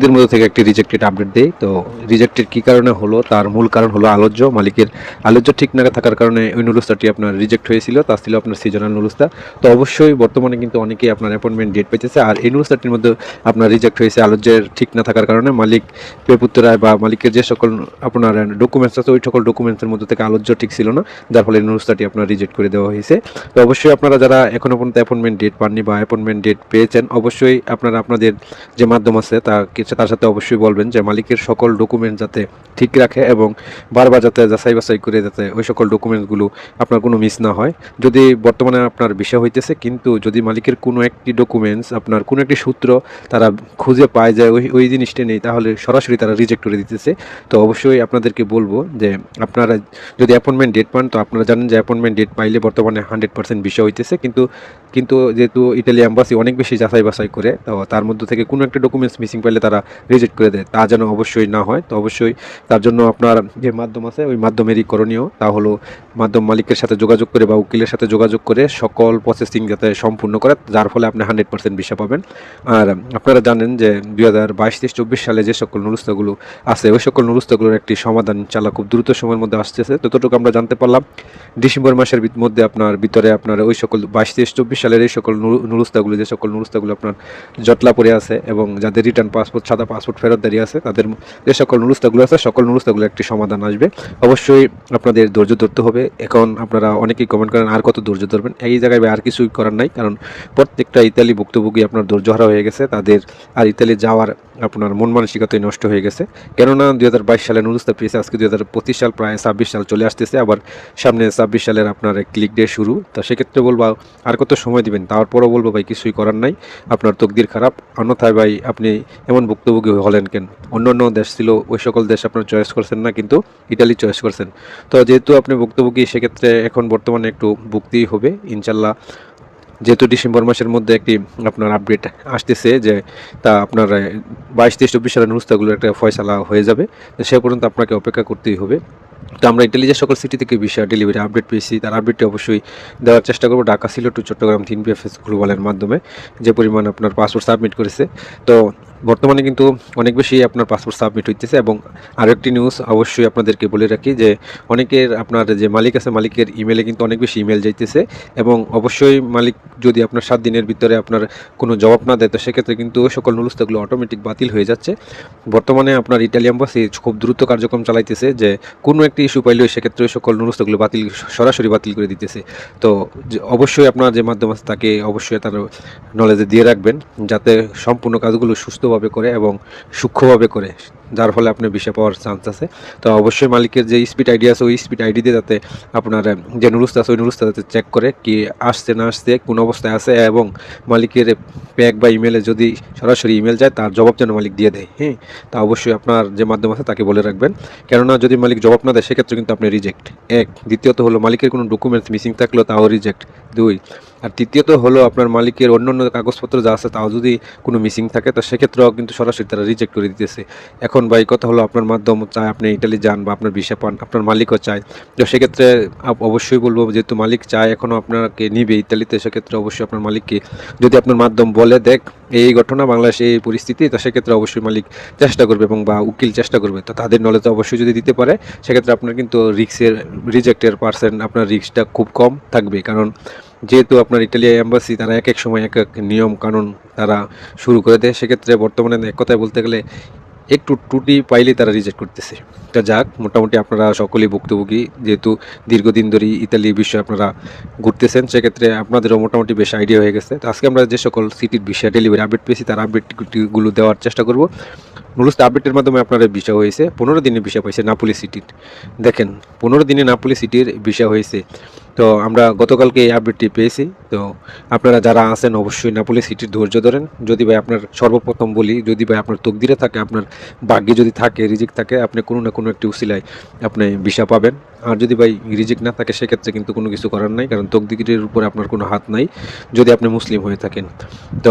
বাকিদের মধ্যে থেকে একটি রিজেক্টেড আপডেট দেই। তো রিজেক্টেড কী কারণে হলো, তার মূল কারণ হলো আলোচ্য। মালিকের আলোচ্য ঠিক না থাকার কারণে ওই নুরুস্তাটি আপনার রিজেক্ট হয়েছিল। তা ছিল আপনার সিজনাল নুরুস্তা। তো অবশ্যই বর্তমানে কিন্তু অনেকেই আপনার অ্যাপয়েন্টমেন্ট ডেট পেতেছে, আর এই নুরুস্তাটির মধ্যে আপনার রিজেক্ট হয়েছে আলোচ্যের ঠিক না থাকার কারণে। মালিক পেপুত্তরায় বা মালিকের যে সকল আপনার ডকুমেন্টস আছে ওই সকল ডকুমেন্টসের মধ্যে থেকে আলোচ্য ঠিক ছিল না, যার ফলে নুরুস্তাটি আপনার রিজেক্ট করে দেওয়া হয়েছে। তো অবশ্যই আপনারা যারা এখনও পর্যন্ত অ্যাপয়েন্টমেন্ট ডেট পাননি বা অ্যাপয়েন্টমেন্ট ডেট পেয়েছেন, অবশ্যই আপনারা আপনাদের যে মাধ্যম আছে তার সাথে অবশ্যই বলবেন যে মালিকের সকল ডকুমেন্ট যাতে ঠিক রাখে এবং বারবার যাতে যাচাই বাছাই করে যাতে ওই সকল ডকুমেন্টসগুলো আপনার কোনো মিস না হয়। যদি বর্তমানে আপনার বিষয় হইতেছে, কিন্তু যদি মালিকের কোনো একটি ডকুমেন্টস আপনার কোনো একটি সূত্র তারা খুঁজে পায় যায় ওই জিনিসটা নেই, তাহলে সরাসরি তারা রিজেক্ট করে দিতেছে। তো অবশ্যই আপনাদেরকে বলবো যে আপনারা যদি অ্যাপয়েন্টমেন্ট ডেট পান, তো আপনারা জানেন যে অ্যাপয়েন্টমেন্ট ডেট পাইলে বর্তমানে 100% বিষয় হইতেছে, কিন্তু যেহেতু ইটালি অ্যাম্বাসি অনেক বেশি যাচাই বাছাই করে, তো তার মধ্যে থেকে কোনো একটা ডকুমেন্টস মিসিং পাইলে তারা রিজেক্ট করে দেয়। তা যেন অবশ্যই না হয়। তো অবশ্যই তার জন্য আপনার যে মাধ্যম আছে ওই মাধ্যমেরই করণীয়, তা হলো মাধ্যম মালিকের সাথে যোগাযোগ করে বা উকিলের সাথে যোগাযোগ করে সকল প্রসেসিং যাতে সম্পূর্ণ করে, যার ফলে আপনি 100% ভিসা পাবেন। আর আপনারা জানেন যে 2022-23-24 সালে যে সকল নুরুস্তাগুলো আছে ওই সকল নুরুস্তাগুলোর একটি সমাধান চালা খুব দ্রুত সময়ের মধ্যে আসতেছে। ততটুকু আমরা জানতে পারলাম ডিসেম্বর মাসের মধ্যে আপনার ভিতরে আপনার ওই সকল 22-23-24 সালের এই সকল নুরুস্তাগুলো যে সকল নুরুস্তাগুলো আপনার জটলা পড়ে আছে এবং যাদের রিটার্ন পাসপোর্ট সাদা পাসপোর্ট ফেরত দাঁড়িয়ে আছে, তাদের যে সকল নুরুস্তাগুলো আছে সকল নুরুস্তাগুলো একটি সমাধান আসবে। অবশ্যই আপনাদের ধৈর্য ধরতে হবে। এখন আপনারা অনেকেই কমেন্ট করেন আর কত ধৈর্য ধরবেন, এই জায়গায় আর কিছুই করার নাই, কারণ প্রত্যেকটা ইতালি ভুক্তভোগী আপনার ধৈর্যহারা হয়ে গেছে, তাদের আর ইতালি যাওয়ার আপনার মন মানসিকতাই নষ্ট হয়ে গেছে। কেননা 2022 সালে নুরুস্তা পেয়েছে, আজকে 2025 সাল, প্রায় 26 সাল চলে আসতেছে, আবার সামনে 26 সালের আপনার ক্লিক ডে শুরু। তো সেক্ষেত্রে বলবো আর কত সময় দিবেন, তারপরও বলবো ভাই কিছুই করার নাই, আপনার তকদির খারাপ। অন্যথায় ভাই আপনি এমন ভুক্তভোগী হলেন কেন? অন্য অন্য দেশ ছিল, ওই সকল দেশ আপনার চয়েস করছেন না, কিন্তু ইটালি চয়েস করছেন। তো যেহেতু আপনি ভুক্তভোগী, সেক্ষেত্রে এখন বর্তমানে একটু ভুগতেই হবে ইনশাল্লাহ। যেহেতু ডিসেম্বর মাসের মধ্যে একটি আপনার আপডেট আসতেছে যে তা আপনার 22-23-24 সালের নুরুস্তাগুলোর একটা ফয়সালা হয়ে যাবে, তো সে পর্যন্ত আপনাকে অপেক্ষা করতেই হবে। তো আমরা ইটালি যে সকল সিটি থেকে ভিসা ডেলিভারি আপডেট পেয়েছি তার আপডেটটি অবশ্যই দেওয়ার চেষ্টা করবো ঢাকা, সিলেট টু চট্টগ্রাম 3 PFS গ্লোবালের মাধ্যমে যে পরিমাণ আপনার পাসপোর্ট সাবমিট করেছে। তো বর্তমানে কিন্তু অনেক বেশি আপনার পাসপোর্ট সাবমিট হইতেছে। এবং আরও একটি নিউজ অবশ্যই আপনাদেরকে বলে রাখি যে অনেকের আপনার যে মালিক আছে মালিকের ইমেলে কিন্তু অনেক বেশি ইমেল যাইতেছে, এবং অবশ্যই মালিক যদি আপনার 7 দিনের ভিতরে আপনার কোনো জবাব না দেয়, তো সেক্ষেত্রে কিন্তু ওই সকল নুরুস্তাগুলো অটোমেটিক বাতিল হয়ে যাচ্ছে। বর্তমানে আপনার ইটালি এম্বাসি খুব দ্রুত কার্যক্রম চালাইতেছে যে কোনো একটি ইস্যু পাইলেও সেক্ষেত্রে ওই সকল নুরুস্তাগুলো সরাসরি বাতিল করে দিতেছে। তো অবশ্যই আপনার যে মাধ্যম আছে তাকে অবশ্যই তার নলেজে দিয়ে রাখবেন, যাতে সম্পূর্ণ কাজগুলো সুস্থভাবে করে এবং সূক্ষ্মভাবে করে, যার ফলে আপনি ভিসা পাওয়ার চান্স আছে। তো অবশ্যই মালিকের যে স্পিড আইডি আছে ওই স্পিড আইডি দিয়ে যাতে আপনার যে নুরুস্তা আছে ওই নুরুস্তা যাতে চেক করে কি আসছে না আসছে, কোন অবস্থায় আছে, এবং মালিকের প্যাক বা ইমেলে যদি সরাসরি ইমেল যায় তার জবাব যেন মালিক দিয়ে দেয়। হ্যাঁ, তা অবশ্যই আপনার যে মাধ্যম আছে তাকে বলে রাখবেন, কেননা যদি মালিক জবাব না দেয় সেক্ষেত্রে কিন্তু আপনি রিজেক্ট। এক, দ্বিতীয়ত হলো মালিকের কোনো ডকুমেন্টস মিসিং থাকলেও তাও রিজেক্ট। দুই, আর তৃতীয়ত হলো আপনার মালিকের অন্যান্য কাগজপত্র যা আছে তাও যদি কোনো মিসিং থাকে, তো সেক্ষেত্রেও কিন্তু সরাসরি তারা রিজেক্ট করে দিতেছে। এখন ভাই কথা হলো আপনার মাধ্যম চায় আপনি ইটালি যান বা আপনার ভিসা পান, আপনার মালিকও চায়, তো সেক্ষেত্রে অবশ্যই বলবো যেহেতু মালিক চায় এখনও আপনাকে নিবে ইতালিতে, সেক্ষেত্রে অবশ্যই আপনার মালিককে যদি আপনার মাধ্যম বলে দেখ এই ঘটনা বাংলাদেশে এই পরিস্থিতি, তো সেক্ষেত্রে অবশ্যই মালিক চেষ্টা করবে এবং বা উকিল চেষ্টা করবে, তো তাদের নলেজ অবশ্যই যদি দিতে পারে সেক্ষেত্রে আপনার কিন্তু রিজেক্টের পার্সেন্ট আপনার রিস্কটা খুব কম থাকবে। কারণ যেহেতু আপনার ইটালি এম্বাসি তারা এক এক সময় এক এক নিয়ম কানুন তারা শুরু করে দেয়, সেক্ষেত্রে বর্তমানে এক কথায় বলতে গেলে একটু ত্রুটি পাইলেই তারা রিজেক্ট করতেছে। তা যাক, মোটামুটি আপনারা সকলেই ভুক্তভোগী, যেহেতু দীর্ঘদিন ধরে ইতালি বিষয়ে আপনারা ঘুরতেছেন, সেক্ষেত্রে আপনাদেরও মোটামুটি বেশ আইডিয়া হয়ে গেছে। তো আজকে আমরা যে সকল সিটির বিষয়ে ডেলিভারি আপডেট পেয়েছি তার আপডেটগুলো দেওয়ার চেষ্টা করব। মূলত আপডেটের মাধ্যমে আপনার ভিসা হয়েছে 15 দিনের ভিসা পাইছে নাপোলি সিটির। দেখেন 15 দিনে নাপোলি সিটির ভিসা হয়েছে। তো আমরা গতকালকে এই আপডেটটি পেয়েছি। তো আপনারা যারা আছেন অবশ্যই নাপোলি সিটির ধৈর্য ধরেন। যদি ভাই আপনার সর্বপ্রথম বলি, যদি ভাই আপনার তকদিরে থাকে, আপনার ভাগ্যে যদি থাকে, রিজিক থাকে, আপনি কোনো না কোনো একটি উসিলায় আপনি ভিসা পাবেন। আর যদি ভাই রিজিক না থাকে সেক্ষেত্রে কিন্তু কোনো কিছু করার নাই, কারণ তকদিরের উপরে আপনার কোনো হাত নাই যদি আপনি মুসলিম হয়ে থাকেন। তো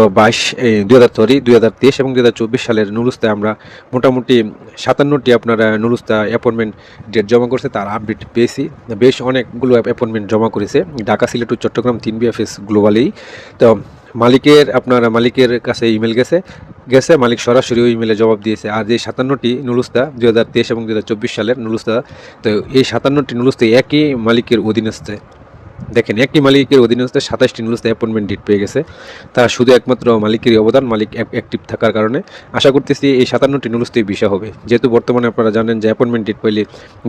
2023 এবং 2024 সালের নুরুস্তায় আমরা মোটামুটি 57টি আপনার নুরুস্তা অ্যাপয়েন্টমেন্ট ডেট জমা করছে, তার আপডেট পেয়েছি। বেশ অনেকগুলো অ্যাপয়েন্টমেন্ট জমা করেছে ঢাকা, সিলেট ও চট্টগ্রাম 3 BFS গ্লোবালেই। তো মালিকের কাছে ইমেল গেছে মালিক সরাসরি ওই ইমেলে জবাব দিয়েছে। আর যে 57টি নুলুস্তা 2023 এবং 2024 সালের নুলুস্তা, তো এই 57টি নুলুস্তা একই মালিকের অধীনস্থ। দেখেন, একই মালিকের অধীনস্থ 27টি নুলুস্তা অ্যাপয়েন্টমেন্ট ডেট পেয়ে গেছে। তা শুধু একমাত্র মালিকেরই অবদান, মালিক অ্যাক্টিভ থাকার কারণে। আশা করতেছি এই 57টি নুলুস্তাই ভিসা হবে, যেহেতু বর্তমানে আপনারা জানেন যে অ্যাপয়েন্টমেন্ট ডেট পেলে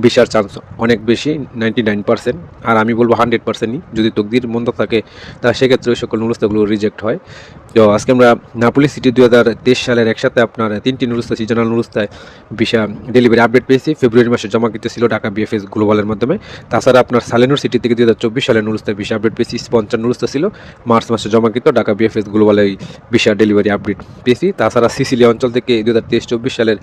ভিসার চান্স অনেক বেশি, 99%। আর আমি বলবো 100%ই, যদি তকদির মন্দ থাকে তা সেক্ষেত্রে ওই সকল নুলুস্তাগুলো রিজেক্ট হয়। তো আজকে আমরা নাপোলি সিটি 2023 সালের একসাথে আপনার 3টি নুলুস্তা, সিজনাল নুলুস্তায় ভিসা ডেলিভারি আপডেট পেয়েছি। ফেব্রুয়ারি মাসে জমাকৃত ছিল ঢাকা বিএফএস গ্লোবালের মাধ্যমে। তাছাড়া আপনার সালেনুর সিটি থেকে 2024 সালের নুলুস্তায় ভিসা আপডেট পেয়েছি। 55 নুলুস্তা ছিল মার্চ মাসে জমাকৃত ঢাকা বিএফএস গ্লোবালে ভিসা ডেলিভারি আপডেট পেয়েছি। তাছাড়া সিসিলিয়া অঞ্চল থেকে 2023-24 সালের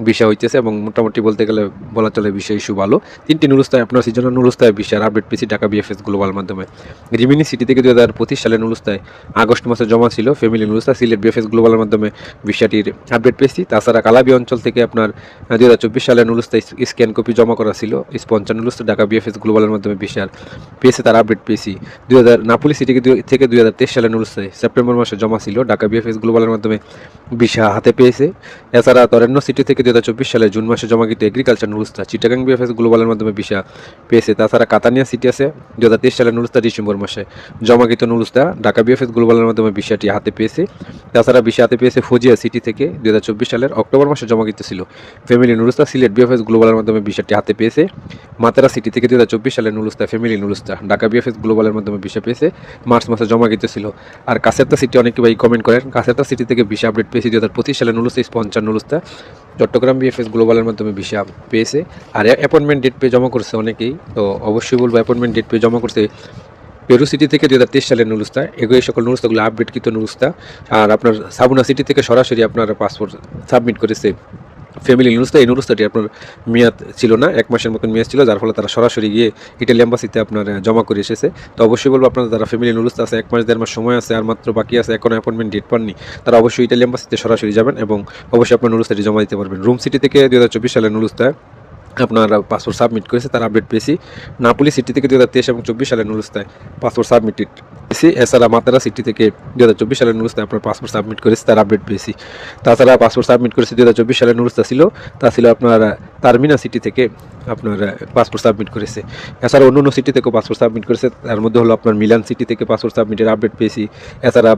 ভিসা হইতেছে এবং মোটামুটি বলতে গেলে বলা চলে ভিসা ইস্যু ভালো। 3টি নুলুস্তায় আপনার সিজনাল নুলুস্তায় ভিসার আপডেট পেয়েছি ঢাকা বিএফএস গ্লোবাল মাধ্যমে। রিমিনি সিটি থেকে 2025 সালের নুলুস্তায় আগস্ট মাসে জমা ছিল ফ্যামিলি নুলুস্তা, সিলেট বিএফএস গ্লোবালের মাধ্যমে ভিসাটির আপডেট পেয়েছি। তাছাড়া কালাবি অঞ্চল থেকে আপনার 2024 সালের নুলুস্তায় স্ক্যান কপি জমা করা ছিল। 55 নুলুস্তা ঢাকা বিএফএস গ্লোবালের মাধ্যমে ভিসার পেয়েছে, তার আপডেট পেয়েছি। নাপোলি সিটি থেকে 2023 সালের নুলুস্তায় সেপ্টেম্বর মাসে জমা ছিল ঢাকা বিএফএস গ্লোবালের মাধ্যমে ভিসা হাতে পেয়েছে। এছাড়া তরেন্ন সিটি থেকে 2024 সালে জুন মাসে জমাকৃত এগ্রিকালচার নুলুস্তা চিটাগাং বিএফএস গ্লোবালের মাধ্যমে ভিসা পেয়েছে। তাছাড়া কাতানিয়া সিটি আছে 2023 সালের নুলুস্তা ডিসেম্বর মাসে জমাকৃত নুলুস্তা ঢাকা বিএফএস গ্লোবালের মাধ্যমে ভিসাটি হাতে পেয়েছে। তাছাড়া ভিসা হাতে পেয়েছে ফজিয়া সিটি থেকে 2024 সালের অক্টোবর মাসে জমাকৃত ছিল ফ্যামিলি নুলুস্তা, সিলেট বিএফএস গ্লোবালের মাধ্যমে ভিসাটি হাতে পেয়েছে। মাতেরা সিটি থেকে 2024 সালের নুলুস্তা ফ্যামিলি নুলুস্তা ঢাকা বিএফএস গ্লোবালের মাধ্যমে ভিসা পেয়েছে, মার্চ মাসে জমাকৃত ছিল। আর কাছেরটা সিটি অনেকে ভাই কমেন্ট করেন, কাছেরটা সিটি থেকে ভিসা আপডেট পেয়েছি 2025 সালের নুলুস্তা 55 নুলুস্তা চট্টগ্রাম বিএফএস গ্লোবালের মাধ্যমে ভিসা পেয়েছে। আর অ্যাপয়েন্টমেন্ট ডেট পেয়ে জমা করছে অনেকেই, তো অবশ্যই বলবো অ্যাপয়েন্টমেন্ট ডেট পেয়ে জমা করছে পেরু সিটি থেকে 2023 সালের নুলুস্তা। এই সকল নুলুস্তাগুলো আপডেটকৃত নুলুস্তা। আর আপনার সাবুনা সিটি থেকে সরাসরি আপনার পাসপোর্ট সাবমিট করেছে ফ্যামিলি নুলুস্তা। এই নুলুস্তাটি আপনার মেয়াদ ছিল না, 1 মাসের মতন মেয়াদ ছিল, যার ফলে তারা সরাসরি গিয়ে ইটালি এম্বাসিতে আপনার জমা করে এসেছে। তো অবশ্যই বলবো আপনারা যারা ফ্যামিলি নুলুস্তা আছে 1 মাস 1.5 মাস সময় আছে আর মাত্র বাকি আছে, এখনো অ্যাপয়েন্টমেন্ট ডেট পাননি, তারা অবশ্যই ইটালি এম্বাসিতে সরাসরি যাবেন এবং অবশ্যই আপনার নুলুস্তাটি জমা দিতে পারবেন। রুম সিটি থেকে 2024 সালের নুলুস্তা আপনার পাসপোর্ট সাবমিট করেছে, তার আপডেট পেয়েছি। নাপোলি সিটি থেকে 2023 এবং 24 সালের নুলুস্তায় পাসপোর্ট সাবমিটেড পেয়েছি। এছাড়া মাতারা সিটি থেকে 2024 সালের নুলুস্তায় আপনার পাসপোর্ট সাবমিট করেছে, তার আপডেট পেয়েছি। তাছাড়া পাসপোর্ট সাবমিট করেছে 2024 সালের নুলুস্তা ছিল, তা ছিল আপনার তারমিনা সিটি থেকে আপনার পাসপোর্ট সাবমিট করেছে। এছাড়া অন্য সিটি থেকেও পাসপোর্ট সাবমিট করেছে, তার মধ্যে হলো আপনার মিলান সিটি থেকে পাসপোর্ট সাবমিটের আপডেট পেয়েছি। এছাড়া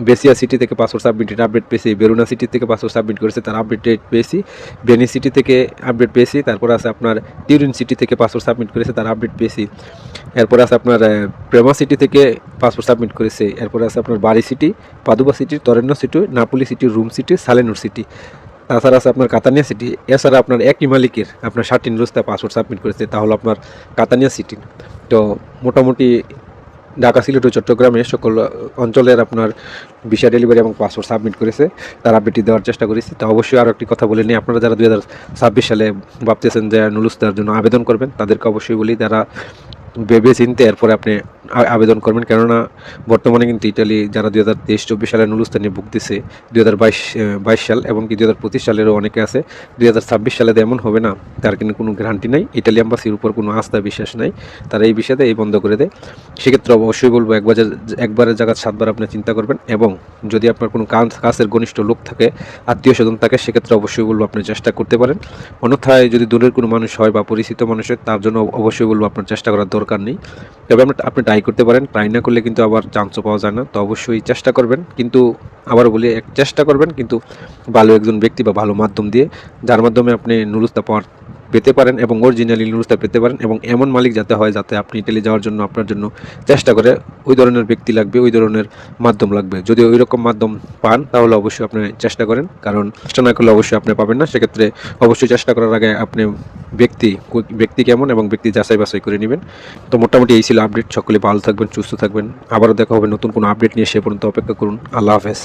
বেসিয়া সিটি থেকে পাসপোর্ট সাবমিটের আপডেট পেয়েছি। বেরুনা সিটি থেকে পাসপোর্ট সাবমিট করেছে, তার আপডেট পেয়েছি। বেনি সিটি থেকে আপডেট পেয়েছি। তারপর আছে আপনার টিউরিন সিটি থেকে পাসপোর্ট সাবমিট করেছে, তার আপডেট পেয়েছি। এরপর আছে আপনার প্রেমা সিটি থেকে পাসপোর্ট সাবমিট করেছে। এরপরে আছে আপনার বারি সিটি, পাদুবা সিটি, তরেন্ন city, Napoli city, Rome city, Salerno city. তাছাড়া আছে আপনার কাতানিয়া সিটি। এছাড়া আপনার একই মালিকের আপনার 60 নুলুস্তা পাসপোর্ট সাবমিট করেছে, তাহলে আপনার কাতানিয়া সিটি। তো মোটামুটি ঢাকা, সিলেট ও চট্টগ্রামে সকল অঞ্চলের আপনার ভিসা ডেলিভারি এবং পাসপোর্ট সাবমিট করেছে, তার আপডেটটি দেওয়ার চেষ্টা করেছি। তো অবশ্যই আরও একটি কথা বলে নিই, আপনারা যারা 2026 সালে ভাবতেছেন যে নুলুস্তার জন্য আবেদন করবেন, তাদেরকে অবশ্যই বলি তারা ভেবে চিনতে এরপরে আপনি আবেদন করবেন। কেননা বর্তমানে কিন্তু ইটালি যারা 2023-24 সালের নুলুস্তা নিয়ে ভুগতেছে, 2022 সাল এবং কি 2025 সালেরও অনেকে আছে, 2026 সালে এমন হবে না তার কিন্তু কোনো গ্যারান্টি নাই। ইটালি এম্বাসির উপর কোনো আস্থা বিশ্বাস নাই, তারা এই বিষয়তে এই বন্ধ করে দেয়। সেক্ষেত্রে অবশ্যই বলবো একবারের জায়গায় 7বার আপনি চিন্তা করবেন, এবং যদি আপনার কোনো কাছের ঘনিষ্ঠ লোক থাকে, আত্মীয় স্বজন থাকে, সেক্ষেত্রে অবশ্যই বলবো আপনি চেষ্টা করতে পারেন। অন্যথায় যদি দূরের কোনো মানুষ হয় বা পরিচিত মানুষ হয়, তার জন্য অবশ্যই বলবো আপনার চেষ্টা করার দরকার নেই। তবে আপনি ট্রাই করতে পারেন, ট্রাই না করলে কিন্তু আবার চান্সও পাওয়া যায় না। তো অবশ্যই চেষ্টা করবেন, কিন্তু আবার বলি চেষ্টা করবেন কিন্তু ভালো একজন ব্যক্তি বা ভালো মাধ্যম দিয়ে, যার মাধ্যমে আপনি নুলুস্তা পেতে পারেন এবং অরিজিনালি নুলুস্তা পেতে পারেন, এবং এমন মালিক যাতে হয় যাতে আপনি ইটালি যাওয়ার জন্য আপনার জন্য চেষ্টা করে, ওই ধরনের ব্যক্তি লাগবে, ওই ধরনের মাধ্যম লাগবে। যদি ওই রকম মাধ্যম পান তাহলে অবশ্যই আপনি চেষ্টা করেন, কারণ চেষ্টা না করলে অবশ্যই আপনি পাবেন না। সেক্ষেত্রে অবশ্যই চেষ্টা করার আগে আপনি ব্যক্তি কেমন এবং ব্যক্তি যাচাই বাছাই করে নেবেন। তো মোটামুটি এই ছিল আপডেট। সকলে ভালো থাকবেন, সুস্থ থাকবেন। আবারও দেখা হবে নতুন কোনো আপডেট নিয়ে, সে পর্যন্ত অপেক্ষা করুন। আল্লাহ হাফেজ।